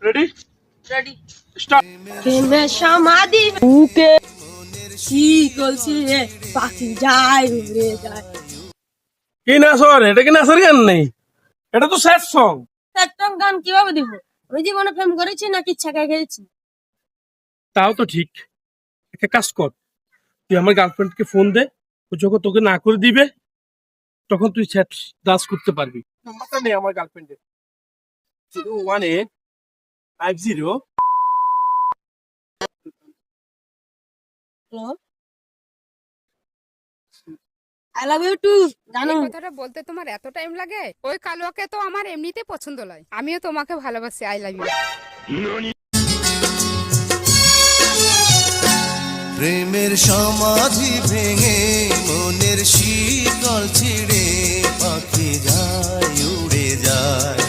Ready ready start. প্রেমের সমাধি বুকে শীতল ছিঁড়ে পাখি যায় উড়ে যায়। কি নাচর? এটা কি নাচের গান নেই, এটা তো স্যাড সং। একটা গান কিভাবে দিব? আমি জীবনে প্রেম করেছি নাকি ইচ্ছা করেছি? তাও তো ঠিক। একটা কাজ কর, তুই আমার গার্লফ্রেন্ডকে ফোন দে, ও যখন তোকে না করে দিবে তখন তুই স্যাড ডান্স করতে পারবি। নাম্বারটা নেই আমার গার্লফ্রেন্ডের, 01850। Hello, I love you too. জানো এই কথাটা বলতে তোমার এত টাইম লাগে? ওই কালোয়াকে তো আমার এমনিতে পছন্দ নয়, আমিও তোমাকে ভালোবাসি। I love you. প্রেমের সমাধি ভেঙে মনের শীতল ছিঁড়ে পাখি যায় উড়ে যায়।